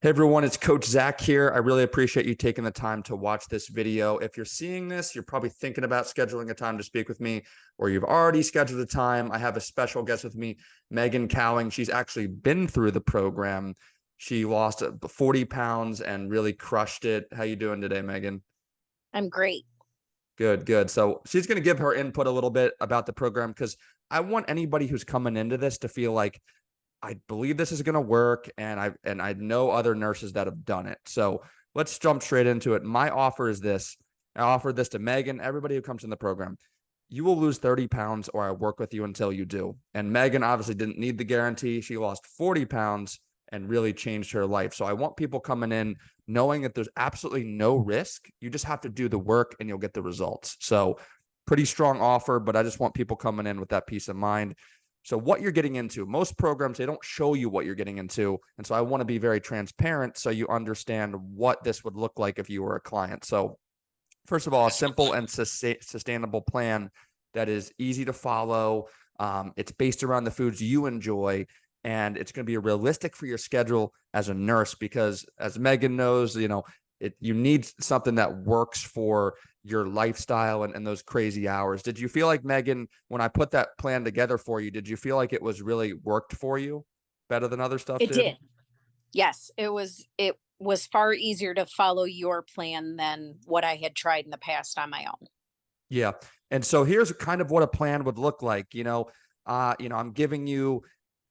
Hey everyone, it's Coach Zach here. I really appreciate you taking the time to watch this video. If you're seeing this, you're probably thinking about scheduling a time to speak with me, or you've already scheduled a time. I have a special guest with me, Megan Cowing. She's actually been through the program. She lost 40 pounds and really crushed it. How you doing today, Megan? I'm great. Good, good. So she's going to give her input a little bit about the program because I want anybody who's coming into this to feel like I believe this is going to work, and I know other nurses that have done it. So let's jump straight into it. My offer is this. I offer this to Megan, everybody who comes in the program. You will lose 30 pounds or I work with you until you do. And Megan obviously didn't need the guarantee. She lost 40 pounds and really changed her life. So I want people coming in knowing that there's absolutely no risk. You just have to do the work and you'll get the results. So pretty strong offer, but I just want people coming in with that peace of mind. So what you're getting into, most programs, they don't show you what you're getting into. And so I want to be very transparent so you understand what this would look like if you were a client. So first of all, a simple and sustainable plan that is easy to follow. It's based around the foods you enjoy, and it's going to be realistic for your schedule as a nurse because, as Megan knows, you need something that works for your lifestyle and those crazy hours. Did you feel like, Megan, when I put that plan together for you, did you feel like it was really worked for you better than other stuff It did? did. Yes, it was far easier to follow your plan than what I had tried in the past on my own. Yeah. And so here's kind of what a plan would look like. I'm giving you,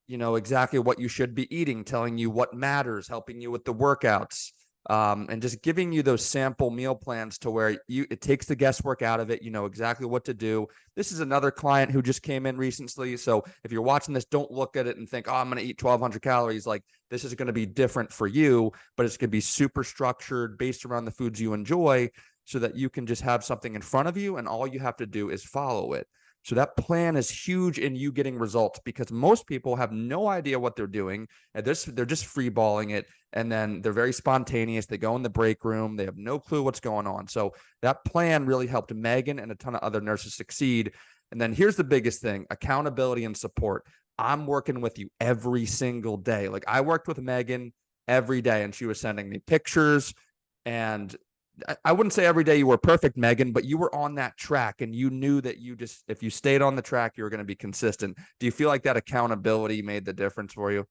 exactly what you should be eating, telling you what matters, helping you with the workouts, and just giving you those sample meal plans to where it takes the guesswork out of it. You know exactly what to do. This is another client who just came in recently. So if you're watching this, don't look at it and think, oh, I'm going to eat 1,200 calories. Like, this is going to be different for you, but it's going to be super structured based around the foods you enjoy so that you can just have something in front of you and all you have to do is follow it. So that plan is huge in you getting results because most people have no idea what they're doing and they're just freeballing it, and then they're very spontaneous. They go in the break room, they have no clue what's going on. So that plan really helped Megan and a ton of other nurses succeed. And then here's the biggest thing: accountability and support. I'm working with you every single day. Like, I worked with Megan every day and she was sending me pictures, and I wouldn't say every day you were perfect, Megan, but you were on that track and you knew that if you stayed on the track, you were going to be consistent. Do you feel like that accountability made the difference for you?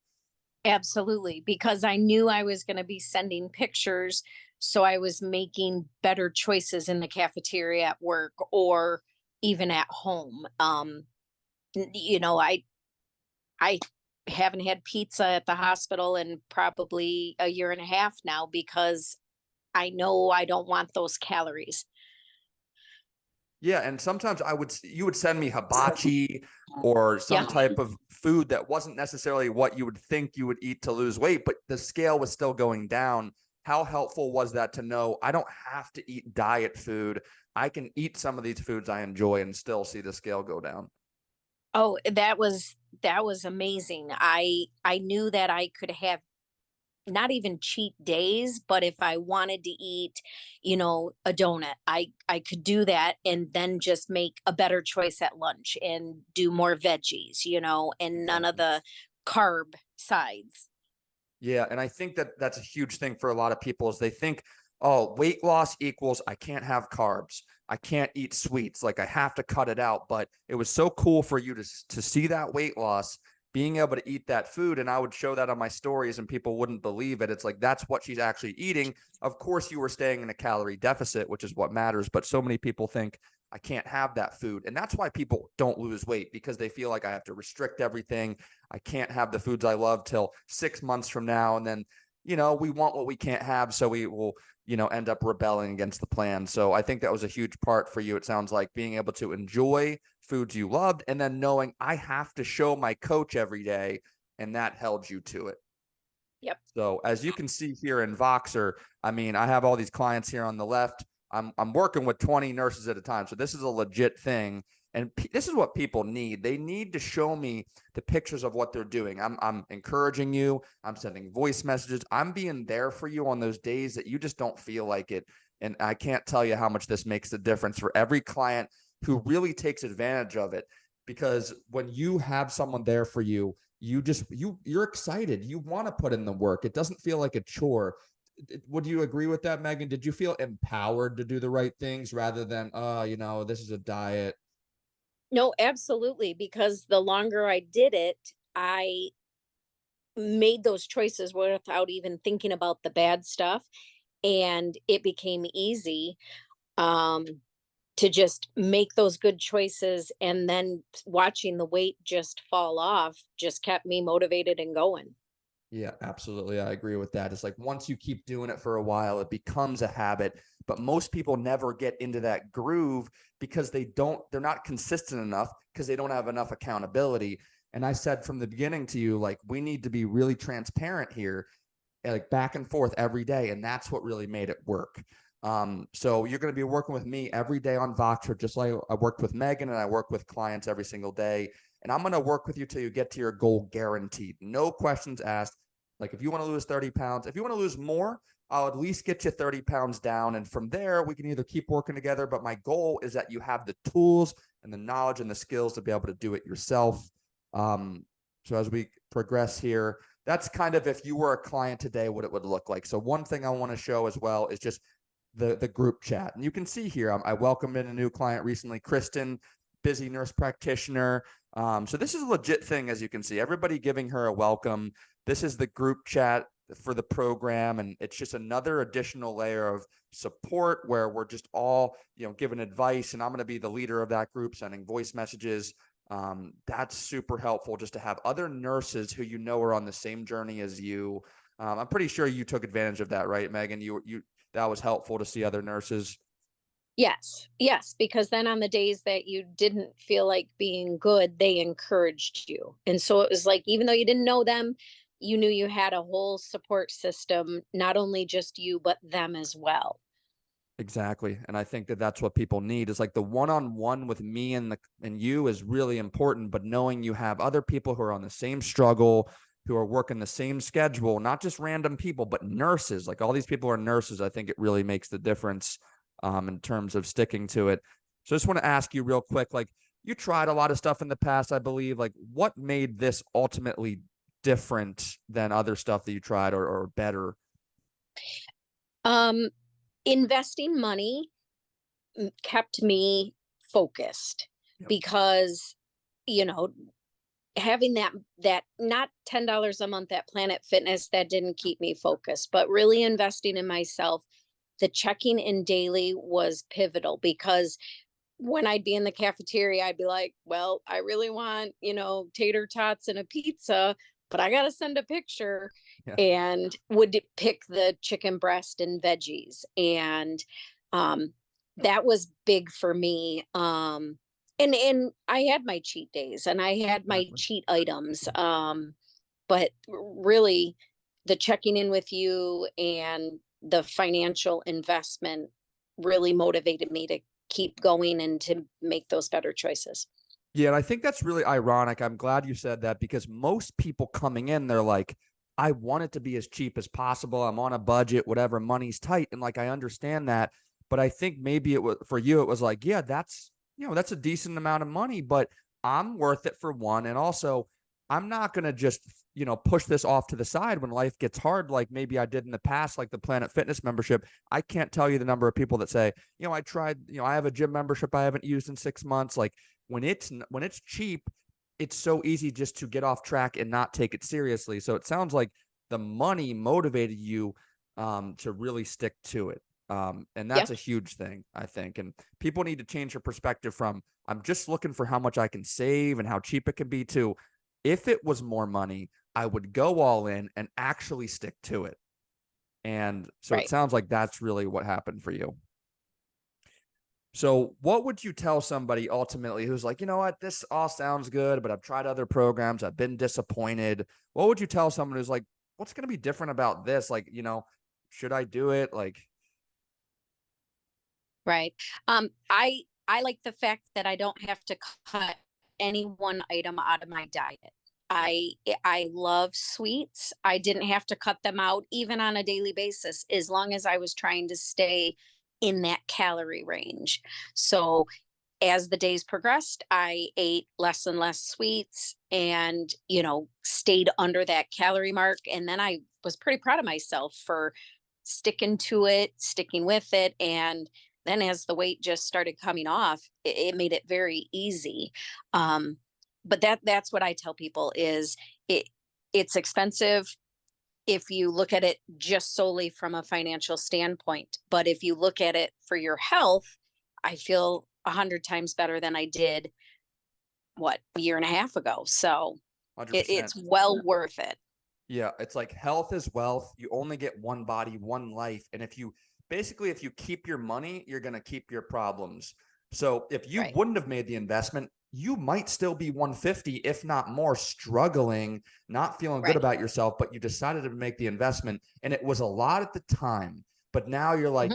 Absolutely, because I knew I was going to be sending pictures, so I was making better choices in the cafeteria at work or even at home. I haven't had pizza at the hospital in probably a year and a half now because I know I don't want those calories. Yeah, and sometimes you would send me hibachi or some Yeah. type of food that wasn't necessarily what you would think you would eat to lose weight, but the scale was still going down. How helpful was that to know I don't have to eat diet food? I can eat some of these foods I enjoy and still see the scale go down. Oh, that was amazing. I knew that I could have not even cheat days, but if I wanted to eat, a donut, I could do that and then just make a better choice at lunch and do more veggies, and none of Exactly. the carb sides. Yeah, and I think that that's a huge thing for a lot of people is they think, oh, weight loss equals I can't have carbs. I can't eat sweets. Like, I have to cut it out. But it was so cool for you to see that weight loss, being able to eat that food. And I would show that on my stories and people wouldn't believe it. It's like, that's what she's actually eating. Of course, you were staying in a calorie deficit, which is what matters. But so many people think I can't have that food. And that's why people don't lose weight, because they feel like I have to restrict everything. I can't have the foods I love till 6 months from now. And then, we want what we can't have. So we will, end up rebelling against the plan. So I think that was a huge part for you. It sounds like being able to enjoy foods you loved and then knowing I have to show my coach every day. And that held you to it. Yep. So as you can see here in Voxer, I mean, I have all these clients here on the left. I'm working with 20 nurses at a time. So this is a legit thing. And this is what people need. They need to show me the pictures of what they're doing. I'm encouraging you. I'm sending voice messages. I'm being there for you on those days that you just don't feel like it. And I can't tell you how much this makes a difference for every client who really takes advantage of it. Because when you have someone there for you, you're excited. You want to put in the work. It doesn't feel like a chore. Would you agree with that, Megan? Did you feel empowered to do the right things rather than, oh, this is a diet? No, absolutely, because the longer I did it, I made those choices without even thinking about the bad stuff, and it became easy, um, to just make those good choices, and then watching the weight just fall off just kept me motivated and going. Yeah, absolutely. I agree with that. It's like once you keep doing it for a while, it becomes a habit. But most people never get into that groove because they're not consistent enough because they don't have enough accountability. And I said from the beginning to you, like, we need to be really transparent here, like back and forth every day. And that's what really made it work. So you're going to be working with me every day on Voxer, just like I worked with Megan and I work with clients every single day. And I'm going to work with you till you get to your goal guaranteed. No questions asked. Like if you want to lose 30 pounds, if you want to lose more, I'll at least get you 30 pounds down. And from there, we can either keep working together. But my goal is that you have the tools and the knowledge and the skills to be able to do it yourself. Um, so as we progress here, that's kind of if you were a client today, what it would look like. So one thing I want to show as well is just the group chat. And you can see here, I welcomed in a new client recently, Kristen, busy nurse practitioner. So this is a legit thing, as you can see, everybody giving her a welcome. This is the group chat for the program. And it's just another additional layer of support where we're just all, giving advice. And I'm going to be the leader of that group, sending voice messages. That's super helpful just to have other nurses who are on the same journey as you. I'm pretty sure you took advantage of that, right, Megan? You that was helpful to see other nurses. Yes, yes, because then on the days that you didn't feel like being good, they encouraged you. And so it was like, even though you didn't know them, you knew you had a whole support system, not only just you, but them as well. Exactly. And I think that that's what people need is like the one-on-one with me and you is really important, but knowing you have other people who are on the same struggle, who are working the same schedule, not just random people, but nurses, like all these people are nurses. I think it really makes the difference in terms of sticking to it. So I just want to ask you real quick, like you tried a lot of stuff in the past, I believe, like what made this ultimately different than other stuff that you tried or better? Um, Investing money kept me focused Yep. because, you know, having that not $10 a month at Planet Fitness, that didn't keep me focused, but really investing in myself. The checking in daily was pivotal because when I'd be in the cafeteria, I'd be like, well, I really want, tater tots and a pizza, but I got to send a picture, Yeah. and would pick the chicken breast and veggies. And um, that was big for me. And I had my cheat days and I had my Exactly. cheat items. But really, the checking in with you and the financial investment really motivated me to keep going and to make those better choices. Yeah, and I think that's really ironic. I'm glad you said that because most people coming in, they're like, I want it to be as cheap as possible. I'm on a budget, whatever, money's tight. And like, I understand that. But I think maybe it was for you, it was like, yeah, that's a decent amount of money, but I'm worth it for one. And also, I'm not going to just, push this off to the side when life gets hard, like maybe I did in the past, like the Planet Fitness membership. I can't tell you the number of people that say, I tried, I have a gym membership I haven't used in 6 months. Like, when it's cheap, it's so easy just to get off track and not take it seriously. So it sounds like the money motivated you to really stick to it. And Yeah. that's a huge thing, I think. And people need to change their perspective from I'm just looking for how much I can save and how cheap it can be to if it was more money, I would go all in and actually stick to it. And so it Right. sounds like that's really what happened for you. So, what would you tell somebody ultimately who's like, you know what, this all sounds good, but I've tried other programs, I've been disappointed. What would you tell someone who's like, what's going to be different about this? Like, should I do it? Like, Right. I like the fact that I don't have to cut any one item out of my diet. I love sweets. I didn't have to cut them out even on a daily basis as long as I was trying to stay in that calorie range. So as the days progressed, I ate less and less sweets and, stayed under that calorie mark. And then I was pretty proud of myself for sticking to it, sticking with it. And then as the weight just started coming off, it made it very easy. Um, but that's what I tell people is it it's expensive if you look at it just solely from a financial standpoint. But if you look at it for your health, I feel 100 times better than I did, what, a year and a half ago. So 100%. it's well worth it. Yeah, it's like health is wealth. You only get one body, one life. And if you keep your money, you're going to keep your problems. So if you Right. wouldn't have made the investment, you might still be 150, if not more, struggling, not feeling good Right. about yourself, but you decided to make the investment. And it was a lot at the time. But now you're Mhm. like,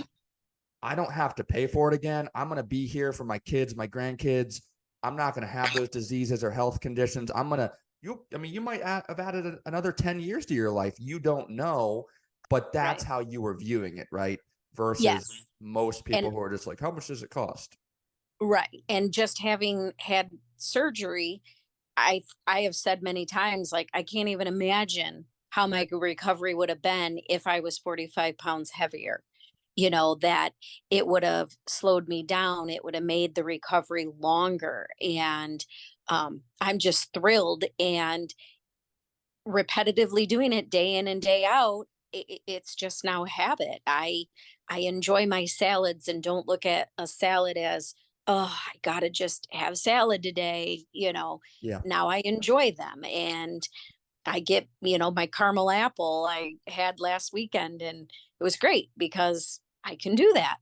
I don't have to pay for it again. I'm going to be here for my kids, my grandkids. I'm not going to have those diseases or health conditions. You might have added another 10 years to your life. You don't know, but that's Right. how you were viewing it, right? Versus Yes. most people And who are just like, how much does it cost? right. And just having had surgery, I have said many times, like, I can't even imagine how my recovery would have been if I was 45 pounds heavier. That it would have slowed me down. It would have made the recovery longer. And I'm just thrilled and repetitively doing it day in and day out. It's just now a habit. I enjoy my salads and don't look at a salad as, oh, I gotta just have salad today. Yeah. Now I enjoy them, and I get, my caramel apple I had last weekend, and it was great because I can do that.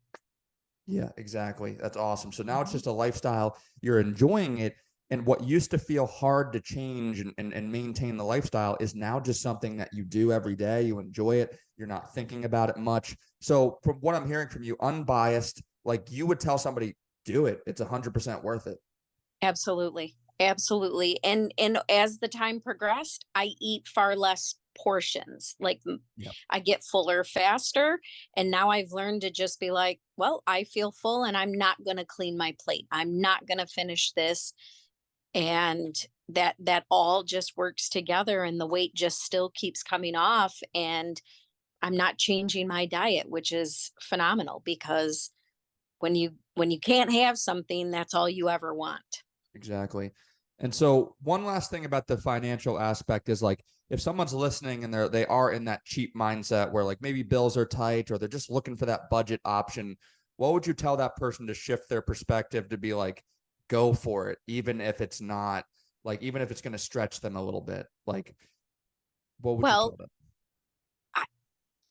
Yeah, exactly. That's awesome. So now it's Mhm. just a lifestyle. You're enjoying it. And what used to feel hard to change and maintain the lifestyle is now just something that you do every day. You enjoy it. You're not thinking about it much. So, from what I'm hearing from you, unbiased, like you would tell somebody, do it. It's 100% worth it. Absolutely. Absolutely. And as the time progressed, I eat far less portions. Like, Yeah. I get fuller faster, and now I've learned to just be like, well, I feel full and I'm not going to clean my plate. I'm not going to finish this, and that all just works together, and the weight just still keeps coming off, and I'm not changing my diet, which is phenomenal because when you can't have something, that's all you ever want. Exactly. And so one last thing about the financial aspect is like if someone's listening and they are in that cheap mindset where like maybe bills are tight or they're just looking for that budget option, what would you tell that person to shift their perspective to be like, go for it, even if it's not like, even if it's going to stretch them a little bit? Like, what would you tell Well, them? I,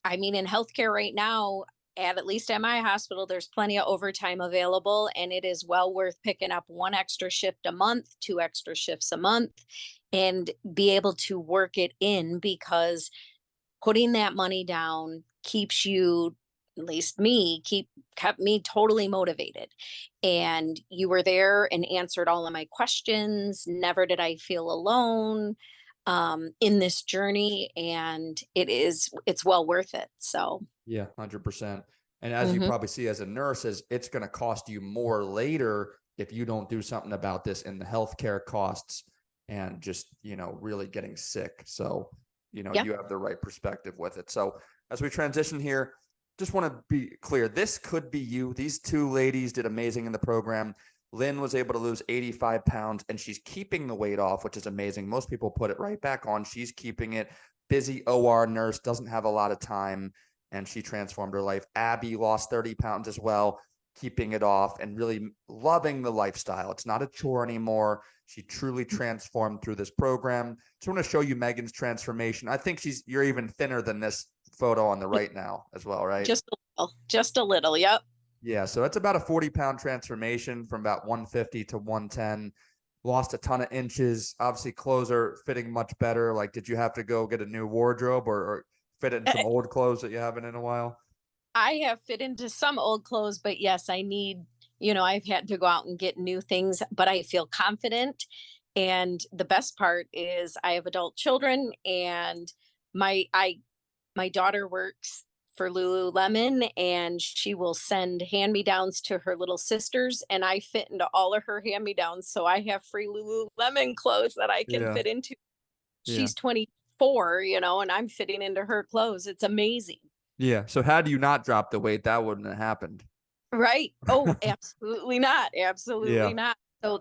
I mean, in healthcare right now, at least at my hospital, there's plenty of overtime available, and it is well worth picking up one extra shift a month, two extra shifts a month, and be able to work it in because putting that money down keeps you, at least me, kept me totally motivated. And you were there and answered all of my questions. Never did I feel alone in this journey, and it's well worth it. So, Yeah, 100%. And as you mhm. probably see as a nurse, is it's going to cost you more later if you don't do something about this in the healthcare costs and just, really getting sick. So, Yeah. you have the right perspective with it. So, as we transition here, just want to be clear, this could be you. These two ladies did amazing in the program. Lynn was able to lose 85 pounds and she's keeping the weight off, which is amazing. Most people put it right back on. She's keeping it. Busy OR nurse, doesn't have a lot of time, and she transformed her life. Abby lost 30 pounds as well, keeping it off and really loving the lifestyle. It's not a chore anymore. She truly transformed through this program. So I want to show you Megan's transformation. I think you're even thinner than this photo on the right now as well, right? Just a little, just a little. Yep. Yeah, so it's about a 40-pound transformation from about 150 to 110. Lost a ton of inches. Obviously, clothes are fitting much better. Like, did you have to go get a new wardrobe or fit it in some old clothes that you haven't in a while? I have fit into some old clothes, but yes, I've had to go out and get new things, but I feel confident. And the best part is I have adult children, and my I my daughter works for Lululemon, and she will send hand-me-downs to her little sisters, and I fit into all of her hand-me-downs, so I have free Lululemon clothes that I can Yeah. fit into. Yeah. She's 24, and I'm fitting into her clothes. It's amazing. Yeah. So had you not dropped the weight, that wouldn't have happened. Right. Oh, absolutely not. Absolutely Yeah. not. So,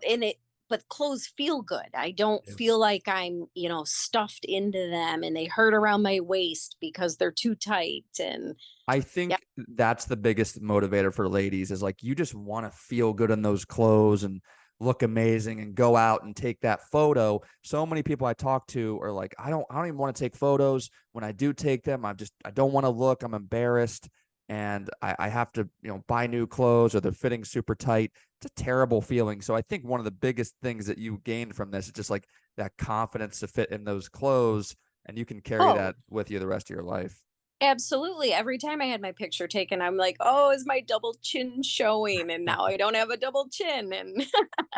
but clothes feel good. I don't Yeah. feel like I'm, stuffed into them and they hurt around my waist because they're too tight. And I yeah. think that's the biggest motivator for ladies is like you just want to feel good in those clothes and look amazing and go out and take that photo. So many people I talk to are like, I don't even want to take photos. When I do take them, I don't want to look. I'm embarrassed. And I have to, buy new clothes or they're fitting super tight. It's a terrible feeling. So I think one of the biggest things that you gain from this is just like that confidence to fit in those clothes. And you can carry Oh, that with you the rest of your life. absolutely. Every time I had my picture taken, I'm like, oh, is my double chin showing? And now I don't have a double chin. And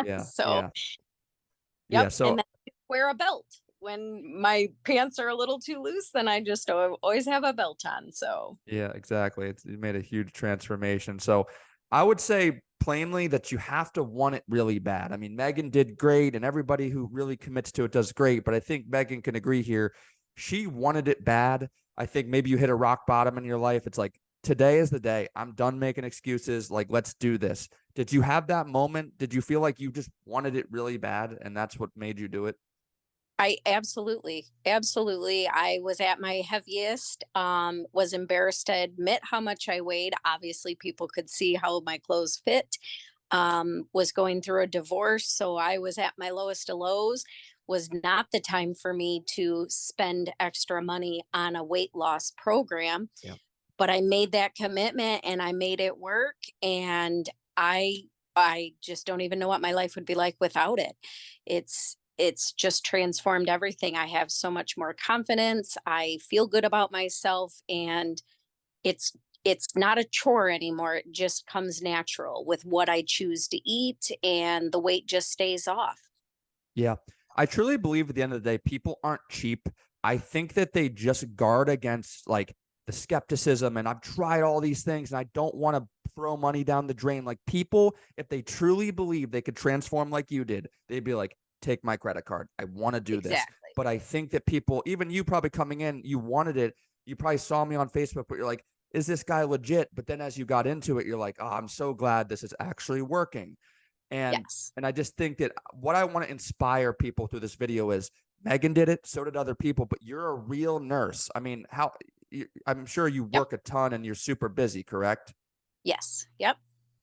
Yeah. so, Yeah. Yeah. yep. So And then I wear a belt. When my pants are a little too loose, then I just always have a belt on. So, yeah, exactly. It made a huge transformation. So I would say plainly that you have to want it really bad. I mean, Megan did great, and everybody who really commits to it does great. But I think Megan can agree here. She wanted it bad. I think maybe you hit a rock bottom in your life. It's like, today is the day. I'm done making excuses. Like, let's do this. Did you have that moment? Did you feel like you just wanted it really bad and that's what made you do it? I absolutely, absolutely. I was at my heaviest, was embarrassed to admit how much I weighed. Obviously, people could see how my clothes fit. Was going through a divorce, so I was at my lowest of lows. Was not the time for me to spend extra money on a weight loss program, Yeah. but I made that commitment and I made it work. And I I just don't even know what my life would be like without it. It's just transformed everything. I have so much more confidence. I feel good about myself, and it's it's not a chore anymore. It just comes natural with what I choose to eat, and the weight just stays off. Yeah. I truly believe at the end of the day, people aren't cheap. I think that they just guard against like the skepticism. And I've tried all these things and I don't want to throw money down the drain. Like people, if they truly believe they could transform like you did, they'd be like, take my credit card. I want to do this. Exactly. But I think that people, even you probably coming in, you wanted it. You probably saw me on Facebook, but you're like, is this guy legit? But then as you got into it, you're like, oh, I'm so glad this is actually working. And Yes. and I just think that what I want to inspire people through this video is Megan did it, so did other people, but you're a real nurse. I mean, I'm sure you Yep. work a ton and you're super busy, correct? Yes. Yep.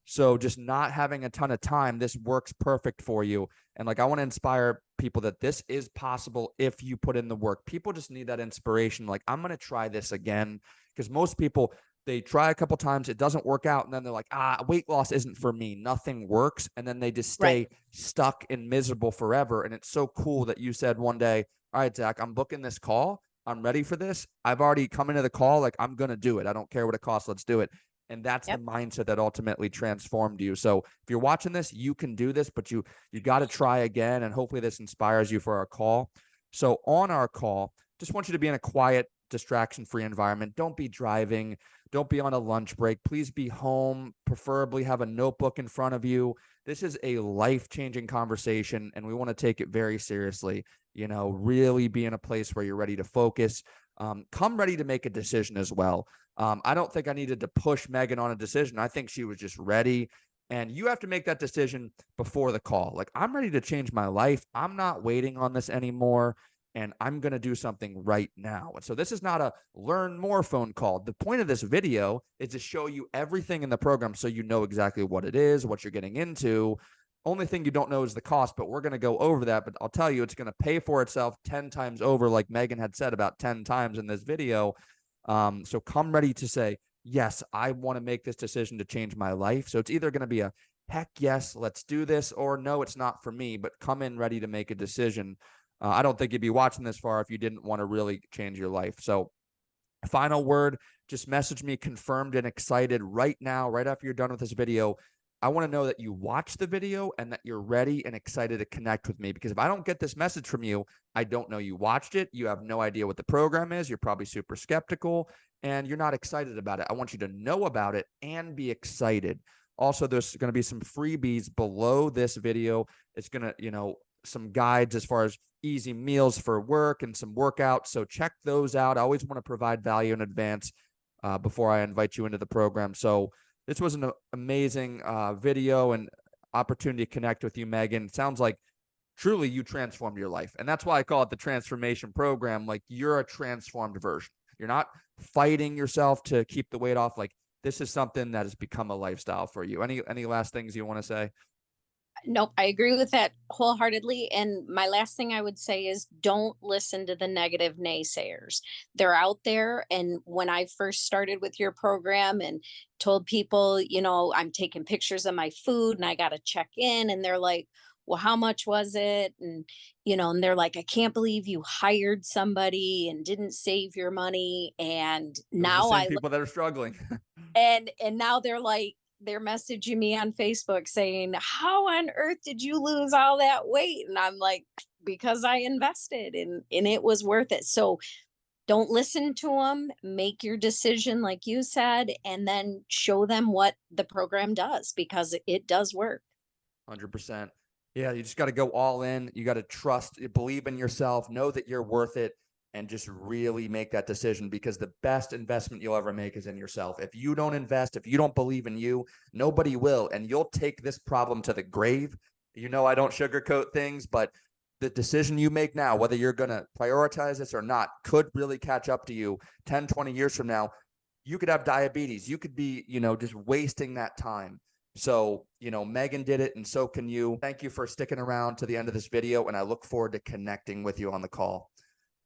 So just not having a ton of time, this works perfect for you. And like I want to inspire people that this is possible if you put in the work. People just need that inspiration. Like, I'm gonna try this again. Because most people, they try a couple times, it doesn't work out, and then they're like, weight loss isn't for me. Nothing works. And then they just Right. stay stuck and miserable forever. And it's so cool that you said one day, all right, Zach, I'm booking this call. I'm ready for this. I've already come into the call. Like, I'm gonna do it. I don't care what it costs. Let's do it. And that's the Yep. mindset that ultimately transformed you. So if you're watching this, you can do this, but you got to try again. And hopefully this inspires you for our call. So on our call, just want you to be in a quiet, distraction-free environment. Don't be driving. Don't be on a lunch break. Please be home. Preferably have a notebook in front of you. This is a life-changing conversation, and we want to take it very seriously. Really be in a place where you're ready to focus. Come ready to make a decision as well. I don't think I needed to push Megan on a decision. I think she was just ready. And you have to make that decision before the call. Like, I'm ready to change my life. I'm not waiting on this anymore. And I'm going to do something right now. And so this is not a learn more phone call. The point of this video is to show you everything in the program so you know exactly what it is, what you're getting into. Only thing you don't know is the cost, but we're going to go over that. But I'll tell you, it's going to pay for itself 10 times over, like Megan had said about 10 times in this video. So come ready to say, yes, I want to make this decision to change my life. So it's either going to be a heck yes, let's do this, or no, it's not for me, but come in ready to make a decision. I don't think you'd be watching this far if you didn't want to really change your life. So final word, just message me confirmed and excited right now, right after you're done with this video. I want to know that you watch the video and that you're ready and excited to connect with me. Because if I don't get this message from you, I don't know you watched it. You have no idea what the program is. You're probably super skeptical and you're not excited about it. I want you to know about it and be excited. Also, there's going to be some freebies below this video. It's going to, some guides as far as easy meals for work and some workouts. So check those out. I always want to provide value in advance before I invite you into the program. So this was an amazing video and opportunity to connect with you, Megan. It sounds like truly you transformed your life. And that's why I call it the transformation program. Like, you're a transformed version. You're not fighting yourself to keep the weight off. Like, this is something that has become a lifestyle for you. Any last things you want to say? Nope, I agree with that wholeheartedly. And my last thing I would say is don't listen to the negative naysayers. They're out there. And when I first started with your program and told people, I'm taking pictures of my food and I got to check in, and they're like, well, how much was it? And they're like, I can't believe you hired somebody and didn't save your money. And Those are the now same I people that are struggling. and now they're like, they're messaging me on Facebook saying, how on earth did you lose all that weight? And I'm like, because I invested and it was worth it. So don't listen to them, make your decision like you said, and then show them what the program does, because it does work. 100%. Yeah, you just got to go all in. You got to trust, believe in yourself, know that you're worth it, and just really make that decision, because the best investment you'll ever make is in yourself. If you don't invest, if you don't believe in you, nobody will. And you'll take this problem to the grave. I don't sugarcoat things, but the decision you make now, whether you're going to prioritize this or not, could really catch up to you 10, 20 years from now. You could have diabetes. You could be, just wasting that time. So, Megan did it, and so can you. Thank you for sticking around to the end of this video, and I look forward to connecting with you on the call.